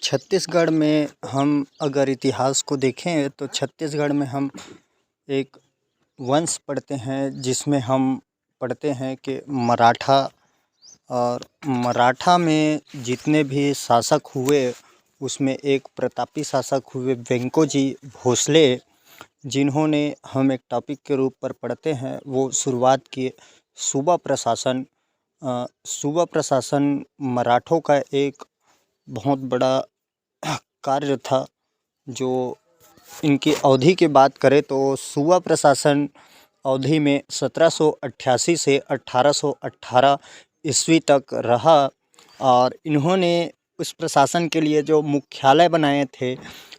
छत्तीसगढ़ में हम अगर इतिहास को देखें तो छत्तीसगढ़ में हम एक वंश पढ़ते हैं जिसमें हम पढ़ते हैं कि मराठा। और मराठा में जितने भी शासक हुए उसमें एक प्रतापी शासक हुए वेंकोजी भोसले, जिन्होंने हम एक टॉपिक के रूप पर पढ़ते हैं। वो शुरुआत किए सूबा प्रशासन। सूबा प्रशासन मराठों का एक बहुत बड़ा कार्य था। जो इनकी अवधि की बात करें तो सूबा प्रशासन अवधि में 1788 से 1818 ईस्वी तक रहा। और इन्होंने उस प्रशासन के लिए जो मुख्यालय बनाए थे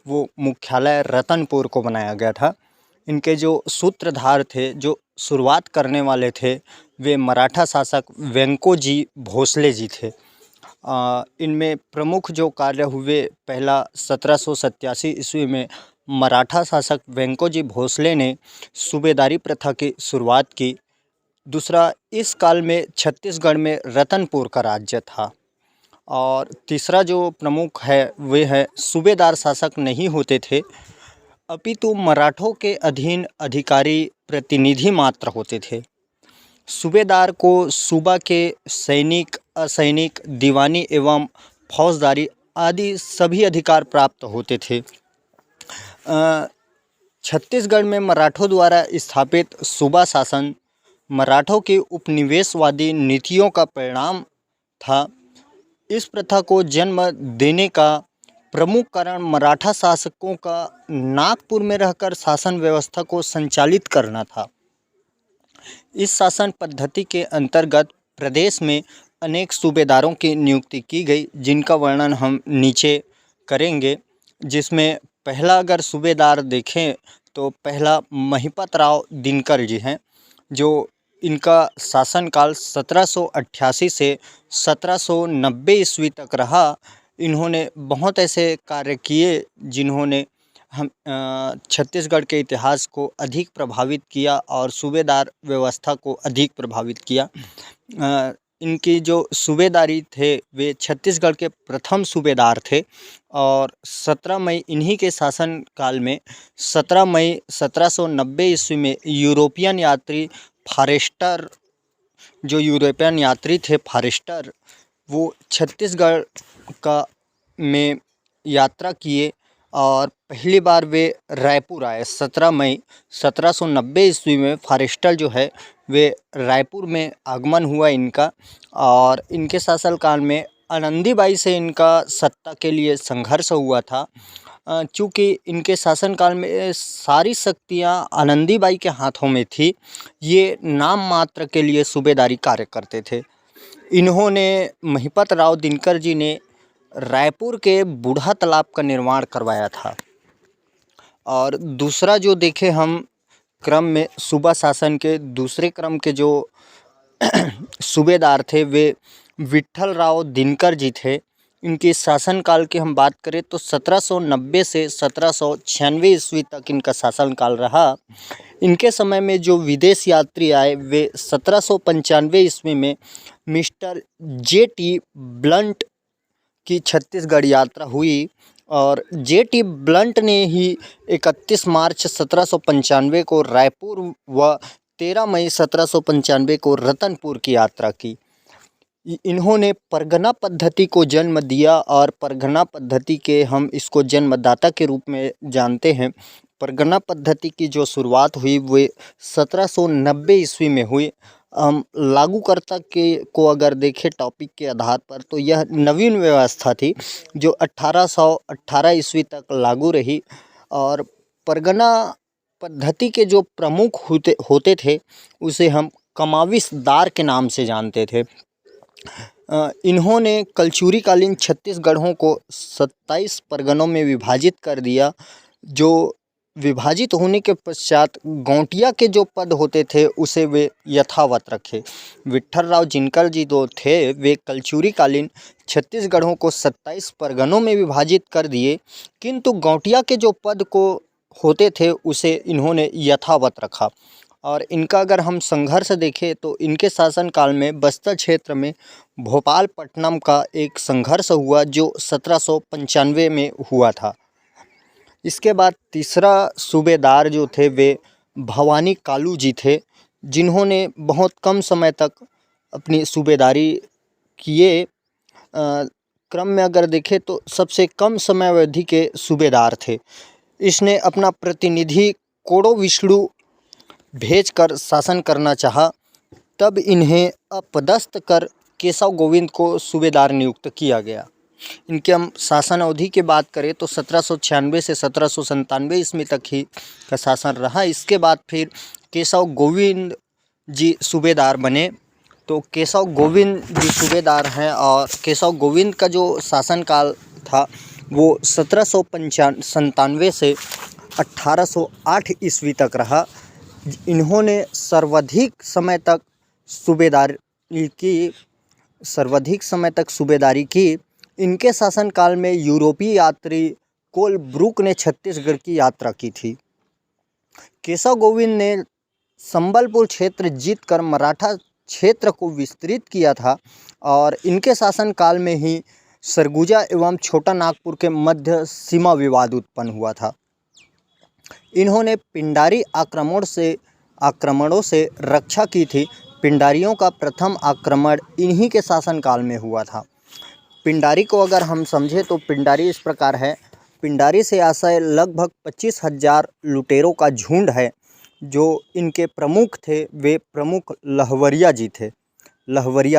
वो मुख्यालय रतनपुर को बनाया गया था। इनके जो सूत्रधार थे, जो शुरुआत करने वाले थे, वे मराठा शासक वेंकोजी भोसले जी थे। इनमें प्रमुख जो कार्य हुए, पहला 1787 ईस्वी में मराठा शासक वेंकोजी भोसले ने सूबेदारी प्रथा की शुरुआत की। दूसरा, इस काल में छत्तीसगढ़ में रतनपुर का राज्य था। और तीसरा जो प्रमुख है वे है सूबेदार शासक नहीं होते थे, अपितु मराठों के अधीन अधिकारी प्रतिनिधि मात्र होते थे। सूबेदार को सूबा के सैनिक, असैनिक, दीवानी एवं फौजदारी आदि सभी अधिकार प्राप्त होते थे। छत्तीसगढ़ में मराठों द्वारा स्थापित सूबा शासन मराठों की उपनिवेशवादी नीतियों का परिणाम था। इस प्रथा को जन्म देने का प्रमुख कारण मराठा शासकों का नागपुर में रहकर शासन व्यवस्था को संचालित करना था। इस शासन पद्धति के अंतर्गत प्रदेश में अनेक सूबेदारों की नियुक्ति की गई, जिनका वर्णन हम नीचे करेंगे। जिसमें पहला अगर सूबेदार देखें तो पहला महिपत राव दिनकर जी हैं, जो इनका शासनकाल 1788 से 1790 ईस्वी तक रहा। इन्होंने बहुत ऐसे कार्य किए जिन्होंने हम छत्तीसगढ़ के इतिहास को अधिक प्रभावित किया और सूबेदार व्यवस्था को अधिक प्रभावित किया। इनकी जो सूबेदारी थे वे छत्तीसगढ़ के प्रथम सूबेदार थे। और 17 मई इन्हीं के शासनकाल में 17 मई 1790 ईस्वी में यूरोपियन यात्री फॉरेस्टर, जो यूरोपियन यात्री थे फॉरेस्टर, वो छत्तीसगढ़ का में यात्रा किए और पहली बार वे रायपुर आए। 17 मई 1790 ईस्वी में फॉरेस्टर जो है वे रायपुर में आगमन हुआ इनका। और इनके शासनकाल में आनंदीबाई से इनका सत्ता के लिए संघर्ष हुआ था। चूँकि इनके शासनकाल में सारी शक्तियाँ आनंदीबाई के हाथों में थी, ये नाम मात्र के लिए सूबेदारी कार्य करते थे। इन्होंने महिपत राव दिनकर जी ने रायपुर के बूढ़ा तालाब का निर्माण करवाया था। और दूसरा जो देखें हम क्रम में सूबा शासन के दूसरे क्रम के जो सूबेदार थे वे विट्ठल राव दिनकर जी थे। इनके शासनकाल की हम बात करें तो 1790 से 1796 ईस्वी तक इनका शासनकाल रहा। इनके समय में जो विदेश यात्री आए वे 1795 ईस्वी में मिस्टर J.T. ब्लंट की छत्तीसगढ़ यात्रा हुई। और J.T. ब्लंट ने ही 31 मार्च 1795 को रायपुर व 13 मई 1795 को रतनपुर की यात्रा की। इन्होंने परगना पद्धति को जन्म दिया और परगना पद्धति के हम इसको जन्मदाता के रूप में जानते हैं। परगना पद्धति की जो शुरुआत हुई वो 1790 ईस्वी में हुई। हम लागूकर्ता के को अगर देखें टॉपिक के आधार पर तो यह नवीन व्यवस्था थी जो 1818 ईस्वी तक लागू रही। और परगना पद्धति के जो प्रमुख होते थे उसे हम कमाविसदार के नाम से जानते थे। इन्होंने कलचुरीकालीन छत्तीसगढ़ों को 27 परगनों में विभाजित कर दिया। जो विभाजित होने के पश्चात गौटिया के जो पद होते थे उसे वे यथावत रखे। विट्ठल राव दिनकर जी जो थे वे कलचुरीकालीन छत्तीसगढ़ों को 27 परगनों में विभाजित कर दिए, किंतु गौटिया के जो पद को होते थे उसे इन्होंने यथावत रखा। और इनका अगर हम संघर्ष देखें तो इनके शासनकाल में बस्तर क्षेत्र में भोपालपट्टनम का एक संघर्ष हुआ जो 1795 में हुआ था। इसके बाद तीसरा सूबेदार जो थे वे भवानी कालू जी थे, जिन्होंने बहुत कम समय तक अपनी सूबेदारी किए। क्रम में अगर देखें तो सबसे कम समय अवधि के सूबेदार थे। इसने अपना प्रतिनिधि कोड़ो विष्णु भेजकर शासन करना चाहा, तब इन्हें अपदस्थ कर केशव गोविंद को सूबेदार नियुक्त किया गया। इनके हम शासन अवधि की बात करें तो 1796 से 1797 ईस्वी तक ही का शासन रहा। इसके बाद फिर केशव गोविंद जी सूबेदार बने। तो केशव गोविंद जी सूबेदार हैं और केशव गोविंद का जो शासनकाल था वो 1797 से 1808 ईस्वी तक रहा। इन्होंने सर्वाधिक समय तक सूबेदारी की। इनके शासनकाल में यूरोपीय यात्री कोलब्रुक ने छत्तीसगढ़ की यात्रा की थी। केशव गोविंद ने संबलपुर क्षेत्र जीतकर मराठा क्षेत्र को विस्तृत किया था और इनके शासनकाल में ही सरगुजा एवं छोटा नागपुर के मध्य सीमा विवाद उत्पन्न हुआ था। इन्होंने पिंडारी आक्रमणों से रक्षा की थी। पिंडारियों का प्रथम आक्रमण इन्हीं के शासनकाल में हुआ था। पिंडारी को अगर हम समझें तो पिंडारी इस प्रकार है। पिंडारी से आशय लगभग 25,000 लुटेरों का झुंड है। जो इनके प्रमुख थे वे प्रमुख लहवरिया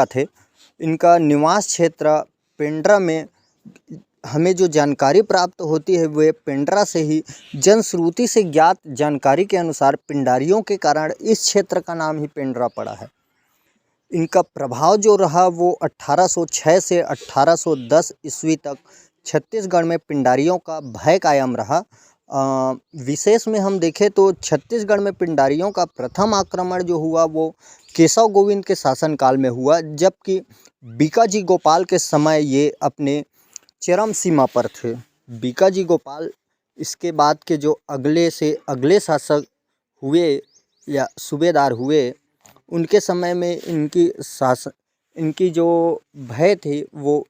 थे। इनका निवास क्षेत्र पेंड्रा में हमें जो जानकारी प्राप्त होती है वे पेंड्रा से ही जनश्रुति से ज्ञात जानकारी के अनुसार पिंडारियों के कारण इस क्षेत्र का नाम ही पेंड्रा पड़ा है। इनका प्रभाव जो रहा वो 1806 से 1810 ईस्वी तक छत्तीसगढ़ में पिंडारियों का भय कायम रहा। विशेष में हम देखें तो छत्तीसगढ़ में पिंडारियों का प्रथम आक्रमण जो हुआ वो केशव गोविंद के शासनकाल में हुआ, जबकि बीकाजी गोपाल के समय ये अपने चरम सीमा पर थे। बीकाजी गोपाल इसके बाद के जो अगले शासक हुए या सूबेदार हुए, उनके समय में इनकी जो भय थी वो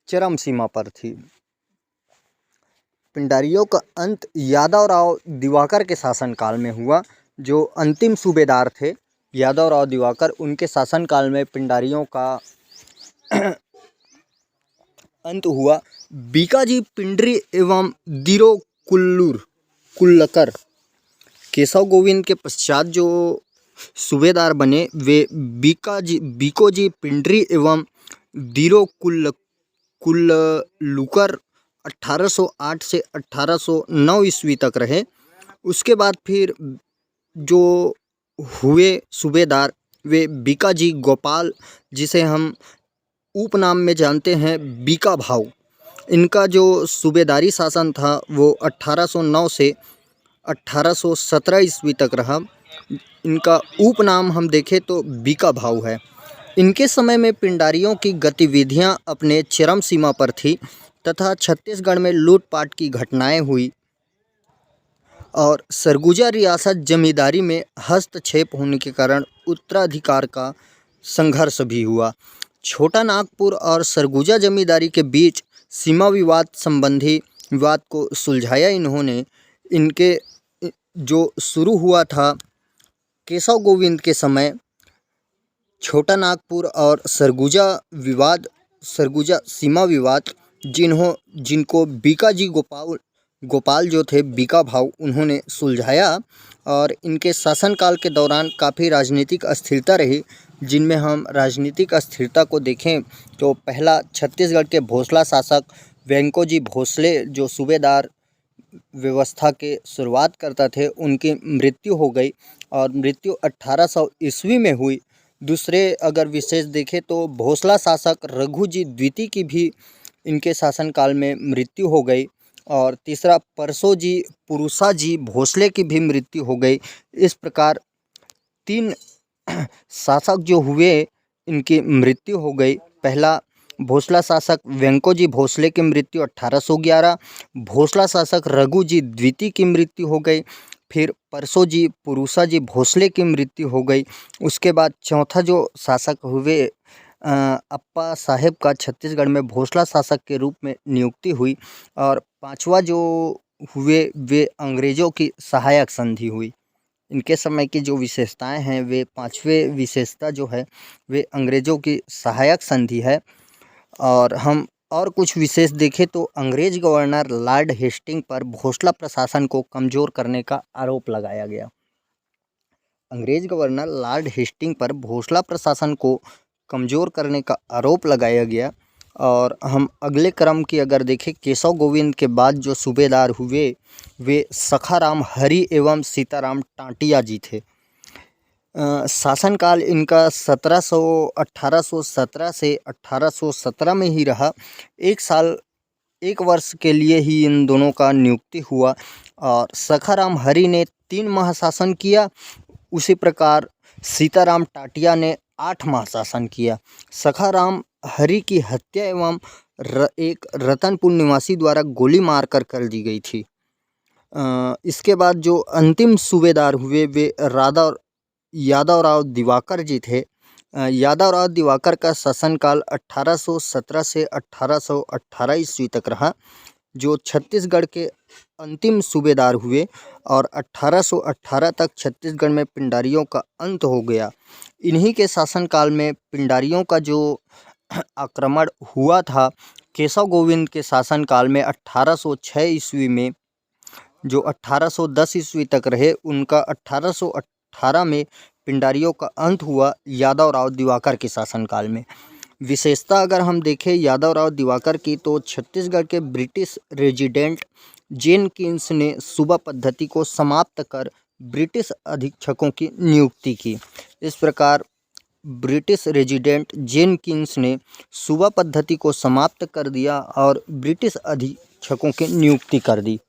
चरम सीमा पर थी। पिंडारियों का अंत यादवराव दिवाकर के शासनकाल में हुआ। जो अंतिम सूबेदार थे यादवराव दिवाकर, उनके शासनकाल में पिंडारियों का अंत हुआ। बीकाजी पिंडरी एवं दिरो कुल्लकर केशव गोविंद के पश्चात जो सूबेदार बने वे बीकोजी पिंडरी एवं दिरो कुल्लुकर 1808 से 1809 ईस्वी तक रहे। उसके बाद फिर जो हुए सूबेदार वे बीकाजी गोपाल, जिसे हम उपनाम में जानते हैं बीका भाऊ। इनका जो सूबेदारी शासन था वो 1809 से 1817 ईस्वी तक रहा। इनका उपनाम हम देखें तो बीका भाऊ है। इनके समय में पिंडारियों की गतिविधियां अपने चरम सीमा पर थी तथा छत्तीसगढ़ में लूटपाट की घटनाएं हुई और सरगुजा रियासत जमींदारी में हस्तक्षेप होने के कारण उत्तराधिकार का संघर्ष भी हुआ। छोटा नागपुर और सरगुजा जमींदारी के बीच सीमा विवाद संबंधी विवाद को सुलझाया इन्होंने। इनके जो शुरू हुआ था केशव गोविंद के समय, छोटा नागपुर और सरगुजा सीमा विवाद जिनको बीकाजी गोपाल जो थे बीका भाऊ, उन्होंने सुलझाया और इनके शासनकाल के दौरान काफ़ी राजनीतिक अस्थिरता रही। जिनमें हम राजनीतिक अस्थिरता को देखें तो पहला छत्तीसगढ़ के भोसला शासक वेंकोजी भोसले जो सूबेदार व्यवस्था के शुरुआत करता थे, उनकी मृत्यु हो गई और मृत्यु 1800 ईस्वी में हुई। दूसरे अगर विशेष देखें तो भोसला शासक रघुजी द्वितीय की भी इनके शासनकाल में मृत्यु हो गई और तीसरा पुरुषा जी भोसले की भी मृत्यु हो गई। इस प्रकार 3 शासक जो हुए इनकी मृत्यु हो गई। पहला भोसला शासक वेंकोजी भोसले की मृत्यु 1811, भोसला शासक रघुजी द्वितीय की मृत्यु हो गई, फिर परसोजी पुरुषाजी भोसले की मृत्यु हो गई। उसके बाद चौथा जो शासक हुए अप्पा साहेब का छत्तीसगढ़ में भोसला शासक के रूप में नियुक्ति हुई। और पांचवा जो हुए वे अंग्रेज़ों की सहायक संधि हुई। इनके समय की जो विशेषताएं हैं वे पांचवे विशेषता जो है वे अंग्रेज़ों की सहायक संधि है। और हम और कुछ विशेष देखें तो अंग्रेज गवर्नर लॉर्ड हेस्टिंग पर भोसला प्रशासन को कमज़ोर करने का आरोप लगाया गया। अंग्रेज गवर्नर लॉर्ड हेस्टिंग पर भोसला प्रशासन को कमज़ोर करने का आरोप लगाया गया। और हम अगले क्रम की अगर देखें, केशव गोविंद के बाद जो सूबेदार हुए वे सखाराम हरि एवं सीताराम टांटिया जी थे। शासनकाल इनका 1817 से 1817 में ही रहा। एक वर्ष के लिए ही इन दोनों का नियुक्ति हुआ। और सखाराम हरि ने 3 माह शासन किया। उसी प्रकार सीताराम टाटिया ने 8 माह शासन किया। सखाराम हरि की हत्या एवं एक रतनपुर निवासी द्वारा गोली मारकर कर दी गई थी। इसके बाद जो अंतिम सूबेदार हुए वे यादवराव दिवाकर जी थे। यादवराव दिवाकर का शासनकाल 1817 से 1818 ईस्वी तक रहा, जो छत्तीसगढ़ के अंतिम सूबेदार हुए। और 1818 तक छत्तीसगढ़ में पिंडारियों का अंत हो गया। इन्हीं के शासनकाल में पिंडारियों का जो आक्रमण हुआ था केशव गोविंद के शासनकाल में 1806 ईस्वी में, जो 1810 ईस्वी तक रहे, उनका 1818 में पिंडारियों का अंत हुआ यादवराव दिवाकर के शासनकाल में। विशेषता अगर हम देखें यादवराव दिवाकर की, तो छत्तीसगढ़ के ब्रिटिश रेजिडेंट जेनकिंस ने सूबा पद्धति को समाप्त कर ब्रिटिश अधीक्षकों की नियुक्ति की। इस प्रकार ब्रिटिश रेजिडेंट जेनकिंस ने सूबा पद्धति को समाप्त कर दिया और ब्रिटिश अधीक्षकों की नियुक्ति कर दी।